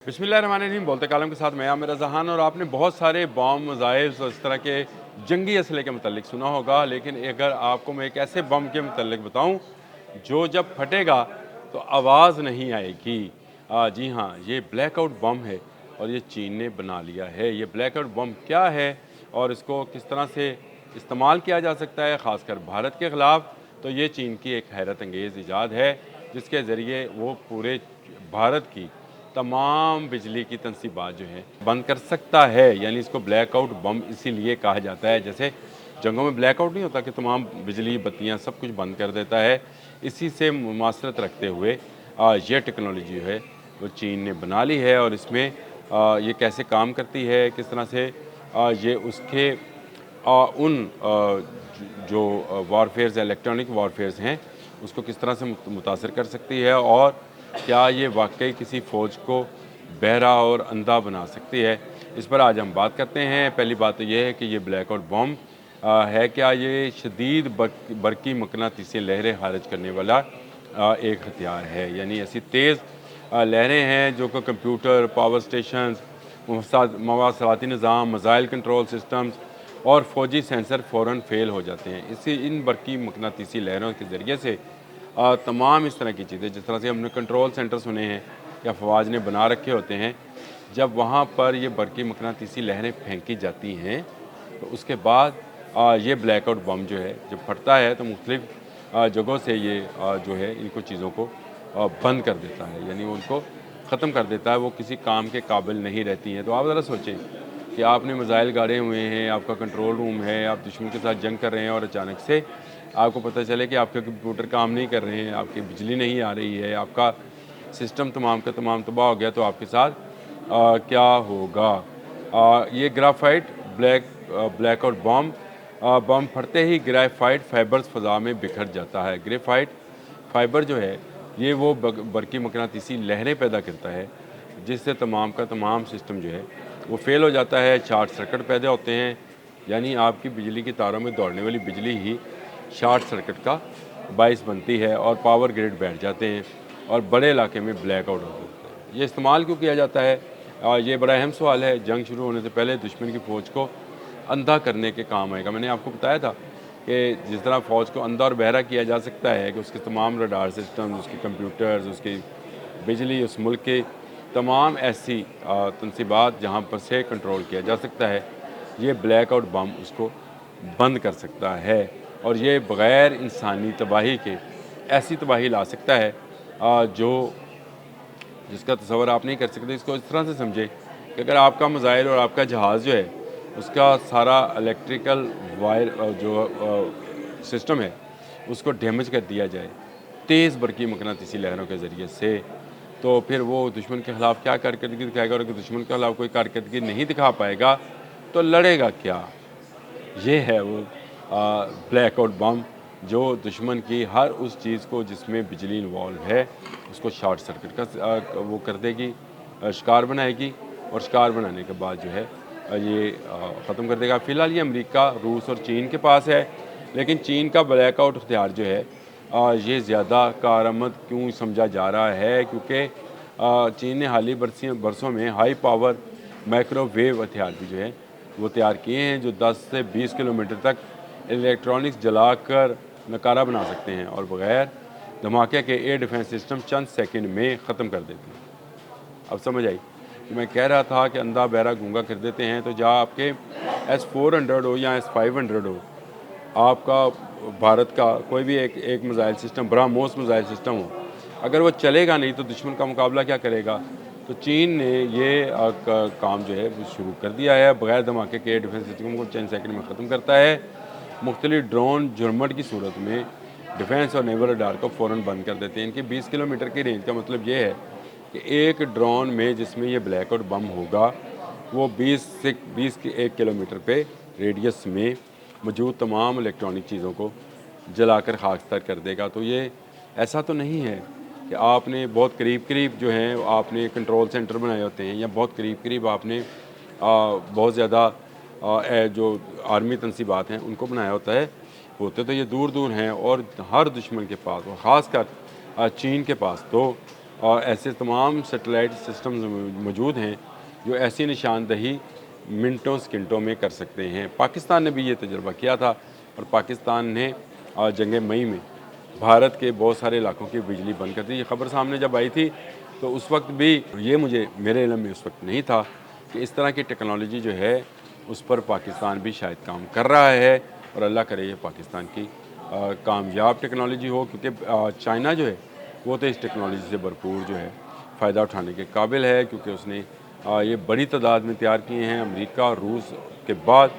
बिस्मिल्लाहिर्रहमानिर्रहीम। बोलते कालम के साथ मैं आमिर रज़ान। और आपने बहुत सारे बम, मिसाइल्स और इस तरह के जंगी असले के मतलब सुना होगा, लेकिन अगर आपको मैं एक ऐसे बम के मतलब बताऊं जो जब फटेगा तो आवाज़ नहीं आएगी। जी हाँ, ये ब्लैकआउट बम है और ये चीन ने बना लिया है। ये ब्लैकआउट बम क्या है और इसको किस तरह से इस्तेमाल किया जा सकता है ख़ासकर भारत के ख़िलाफ़, तो ये चीन की एक हैरत अंगेज़ ईजाद है जिसके ज़रिए वो पूरे भारत की तमाम बिजली की तनसीबात जो हैं बंद कर सकता है। यानी इसको ब्लैकआउट बम इसीलिए कहा जाता है। जैसे जंगों में ब्लैकआउट नहीं होता कि तमाम बिजली बत्तियां सब कुछ बंद कर देता है, इसी से मुमासरत रखते हुए ये टेक्नोलॉजी जो है वो चीन ने बना ली है। और इसमें ये कैसे काम करती है, किस तरह से ये उसके उन जो वॉरफेयर्स इलेक्ट्रॉनिक वॉरफेयर्स हैं उसको किस तरह से मुतासर कर सकती है और क्या ये वाकई किसी फ़ौज को बहरा और अंधा बना सकती है, इस पर आज हम बात करते हैं। पहली बात तो ये है कि ये ब्लैकआउट बम है क्या? ये शदीद बरकी मकनातीसी लहरें खारिज करने वाला एक हथियार है। यानी ऐसी तेज़ लहरें हैं जो कि कंप्यूटर, पावर स्टेशंस, मवासलाती निज़ाम, मिसाइल कंट्रोल सिस्टम्स और फ़ौजी सेंसर फ़ौरन फ़ेल हो जाते हैं। इसी इन बरकी मकनातीसी लहरों के ज़रिए से तमाम इस तरह की चीज़ें, जिस तरह से हमने कंट्रोल सेंटर सुने हैं या फ़वाज ने बना रखे होते हैं, जब वहाँ पर ये बरकी मकनातीसी लहरें फेंकी जाती हैं तो उसके बाद ये ब्लैकआउट बम जो है जब फटता है तो मुख्तलिफ़ जगहों से ये जो है इनको चीज़ों को बंद कर देता है, यानी उनको ख़त्म कर देता है, वो किसी काम के काबिल नहीं रहती हैं। तो आप ज़रा सोचें कि आपने मिसाइल गाड़े हुए हैं, आपका कंट्रोल रूम है, आप दुश्मन के साथ जंग कर रहे हैं और अचानक से आपको पता चले कि आपके कंप्यूटर काम नहीं कर रहे हैं, आपकी बिजली नहीं आ रही है, आपका सिस्टम तमाम का तमाम तबाह हो गया, तो आपके साथ क्या होगा? ये ग्राफाइट ब्लैकआउट बम फटते ही ग्रेफाइट फाइबर्स फ़ज़ा में बिखर जाता है। ग्रेफाइट फाइबर जो है ये वो बरकी मकनातीसी लहरें पैदा करता है जिससे तमाम का तमाम सिस्टम जो है वो फ़ेल हो जाता है, शॉर्ट सर्किट पैदा होते हैं। यानी आपकी बिजली की तारों में दौड़ने वाली बिजली ही शॉर्ट सर्किट का बाइस बनती है और पावर ग्रिड बैठ जाते हैं और बड़े इलाके में ब्लैकआउट हो जाता है। ये इस्तेमाल क्यों किया जाता है? ये बड़ा अहम सवाल है। जंग शुरू होने से पहले दुश्मन की फ़ौज को अंधा करने के काम आएगा। मैंने आपको बताया था कि जिस तरह फ़ौज को अंधा और बहरा किया जा सकता है कि उसके तमाम रडार सिस्टम, उसके कंप्यूटर्स, उसकी बिजली, उस मुल्क की तमाम ऐसी तनसीबात जहाँ पर से कंट्रोल किया जा सकता है, ये ब्लैकआउट बम उसको बंद कर सकता है। और ये बग़ैर इंसानी तबाही के ऐसी तबाही ला सकता है जो जिसका तसव्वुर आप नहीं कर सकते। इसको इस तरह से समझें कि अगर आपका मिसाइल और आपका जहाज़ जो है उसका सारा इलेक्ट्रिकल वायर सिस्टम है उसको डैमेज कर दिया जाए तेज़ बरकी मकनातीसी लहरों के ज़रिए से, तो फिर वो दुश्मन के ख़िलाफ़ क्या कारकर्दगी दिखाएगा? और अगर दुश्मन के ख़िलाफ़ कोई कारकर्दगी नहीं दिखा पाएगा तो लड़ेगा क्या? ये है वो ब्लैकआउट बम जो दुश्मन की हर उस चीज़ को जिसमें बिजली इन्वॉल्व है उसको शॉर्ट सर्किट का वो कर देगी, शिकार बनाएगी और शिकार बनाने के बाद जो है ये ख़त्म कर देगा। फ़िलहाल ये अमेरिका, रूस और चीन के पास है, लेकिन चीन का ब्लैकआउट हथियार जो है ये ज़्यादा कारआमद क्यों समझा जा रहा है? क्योंकि चीन ने हाल ही बरसों में हाई पावर माइक्रोवेव हथियार भी जो है वो तैयार किए हैं जो 10 से 20 किलोमीटर तक इलेक्ट्रॉनिक्स जलाकर नकारा बना सकते हैं और बग़ैर धमाके के एयर डिफेंस सिस्टम चंद सेकंड में ख़त्म कर देते हैं। अब समझ आई कि मैं कह रहा था कि अंधा बहरा गूंगा कर देते हैं। तो जहाँ आपके S-400 हो या S-500 हो, आपका भारत का कोई भी एक missile system, BrahMos missile system हो, अगर वो चलेगा नहीं तो दुश्मन का मुकाबला क्या करेगा? तो चीन ने ये काम जो है वो शुरू कर दिया है। बग़ैर धमाके के एयर डिफेंस सिस्टम को चंद सेकंड में ख़त्म करता है। मुख्तलिफ ड्रोन झुरमट की सूरत में डिफेंस और नेवल रडार को फ़ौरन बंद कर देते हैं। इनकी 20 किलोमीटर की रेंज का मतलब ये है कि एक ड्रोन में जिसमें ये ब्लैकआउट बम होगा वो 20 के 1 किलोमीटर पे रेडियस में मौजूद तमाम इलेक्ट्रॉनिक चीज़ों को जलाकर खाकसार कर देगा। तो ये ऐसा तो नहीं है कि आपने बहुत करीब जो हैं आपने कंट्रोल सेंटर बनाए होते हैं या बहुत करीब आपने बहुत ज़्यादा जो आर्मी तनसीबात हैं उनको बनाया होता है। होते तो ये दूर हैं और हर दुश्मन के पास और ख़ासकर चीन के पास तो और ऐसे तमाम सैटेलाइट सिस्टम्स मौजूद हैं जो ऐसी निशानदही मिनटों सेकंडों में कर सकते हैं। पाकिस्तान ने भी ये तजुर्बा किया था और पाकिस्तान ने जंग मई में भारत के बहुत सारे इलाकों की बिजली बंद कर दी। ये ख़बर सामने जब आई थी तो उस वक्त भी ये मेरे इल्म में उस वक्त नहीं था कि इस तरह की टेक्नोलॉजी जो है उस पर पाकिस्तान भी शायद काम कर रहा है, और अल्लाह करे ये पाकिस्तान की कामयाब टेक्नोलॉजी हो, क्योंकि चाइना जो है वो तो इस टेक्नोलॉजी से भरपूर जो है फ़ायदा उठाने के काबिल है, क्योंकि उसने ये बड़ी तादाद में तैयार किए हैं। अमेरिका और रूस के बाद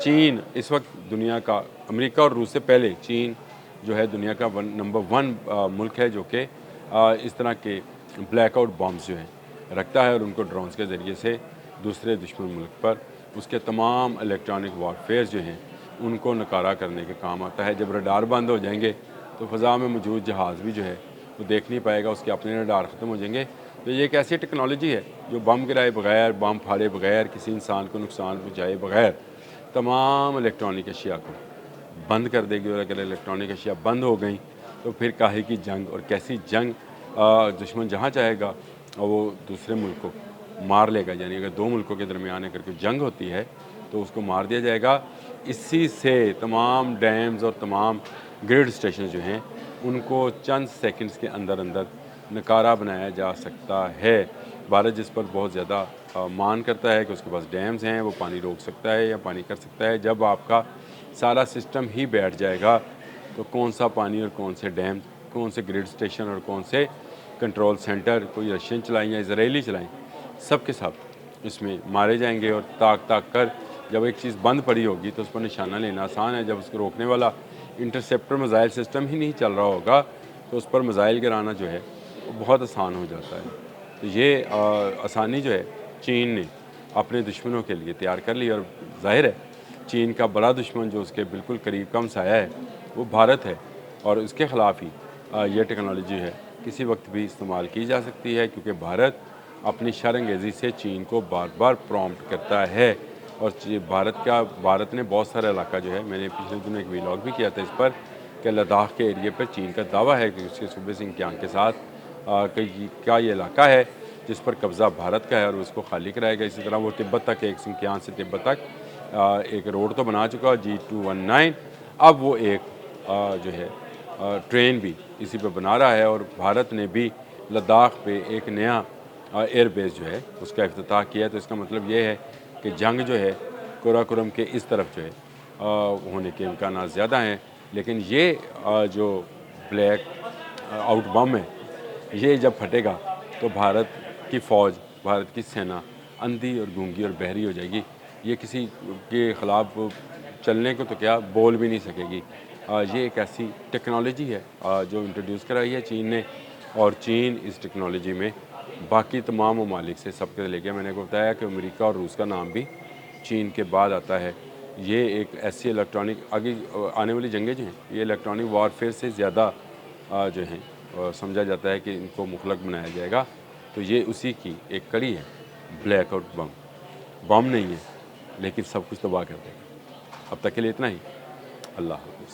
चीन इस वक्त दुनिया का, अमेरिका और रूस से पहले चीन जो है दुनिया का नंबर 1 मुल्क है जो कि इस तरह के ब्लैकआउट बॉम्ब्स जो हैं रखता है और उनको ड्रोन्स के ज़रिए से दूसरे दुश्मन मुल्क पर उसके तमाम इलेक्ट्रॉनिक वारफेयर जो हैं उनको नकारा करने के काम आता है। जब रडार बंद हो जाएंगे तो फ़ज़ा में मौजूद जहाज़ भी जो है वो देख नहीं पाएगा, उसके अपने रडार ख़त्म हो जाएंगे। तो ये एक ऐसी टेक्नोलॉजी है जो बम गिराए बगैर, बम फाड़े बगैर, किसी इंसान को नुकसान पहुँचाए बगैर तमाम इलेक्ट्रॉनिक अशिया को बंद कर देगी। और अगर इलेक्ट्रॉनिक अशिया बंद हो गई तो फिर काहे की जंग और कैसी जंग, दुश्मन जहाँ चाहेगा वो दूसरे मुल्क को मार लेगा। यानी अगर दो मुल्कों के दरमियान अगर कोई जंग होती है तो उसको मार दिया जाएगा। इसी से तमाम डैम्स और तमाम ग्रिड स्टेशन जो हैं उनको चंद सेकंड्स के अंदर अंदर नकारा बनाया जा सकता है। भारत जिस पर बहुत ज़्यादा मान करता है कि उसके पास डैम्स हैं, वो पानी रोक सकता है या पानी कर सकता है। जब आपका सारा सिस्टम ही बैठ जाएगा तो कौन सा पानी और कौन से डैम, कौन से ग्रिड स्टेशन और कौन से कंट्रोल सेंटर, कोई रशियन चलाएं या इजरायली चलाएं, सब के सब इसमें मारे जाएंगे। और ताक ताक कर जब एक चीज़ बंद पड़ी होगी तो उस पर निशाना लेना आसान है। जब उसको रोकने वाला इंटरसेप्टर मिसाइल सिस्टम ही नहीं चल रहा होगा तो उस पर मिसाइल गिराना जो है वो बहुत आसान हो जाता है। तो ये आसानी जो है चीन ने अपने दुश्मनों के लिए तैयार कर ली। और जाहिर है चीन का बड़ा दुश्मन जो उसके बिल्कुल करीब का हमसाया है वो भारत है, और इसके ख़िलाफ़ ही ये टेक्नोलॉजी है किसी वक्त भी इस्तेमाल की जा सकती है, क्योंकि भारत अपनी शरअंगेज़ी से चीन को बार बार प्रॉम्प्ट करता है। और भारत ने बहुत सारा इलाका जो है, मैंने पिछले दिनों एक व्लॉग भी किया था इस पर, कि लद्दाख के एरिए पर चीन का दावा है कि उसके सूबे सिंकियांग के साथ का ये इलाका है जिस पर कब्ज़ा भारत का है और उसको खाली कराएगा। इसी तरह वो तिब्बत तक, एक सिंकियांग से तिब्बत तक एक रोड तो बना चुका G219, अब वो एक जो है ट्रेन भी इसी पे बना रहा है। और भारत ने भी लद्दाख पे एक नया एयरबेस जो है उसका इफ्तिताह किया है। तो इसका मतलब ये है कि जंग जो है कुराकुरम के इस तरफ जो है होने के इम्कान ज़्यादा हैं। लेकिन ये जो ब्लैक आउट बम है ये जब फटेगा तो भारत की फ़ौज, भारत की सेना अंधी और गूंगी और बहरी हो जाएगी। ये किसी के ख़िलाफ़ चलने को तो क्या बोल भी नहीं सकेगी। ये एक ऐसी टेक्नोलॉजी है जो इंट्रोड्यूस कराई है चीन ने, और चीन इस टेक्नोलॉजी में बाकी तमाम ममालिक से सबके लेके, मैंने को बताया कि अमेरिका और रूस का नाम भी चीन के बाद आता है। ये एक ऐसी इलेक्ट्रॉनिक आगे आने वाली जंगें जो हैं ये इलेक्ट्रॉनिक वारफेयर से ज़्यादा जो हैं समझा जाता है कि इनको मुखलक बनाया जाएगा। तो ये उसी की एक कड़ी है। ब्लैकआउट बम नहीं है लेकिन सब कुछ तबाह कर देगा। अब तक के लिए इतना ही। अल्लाह हाफ़िज़।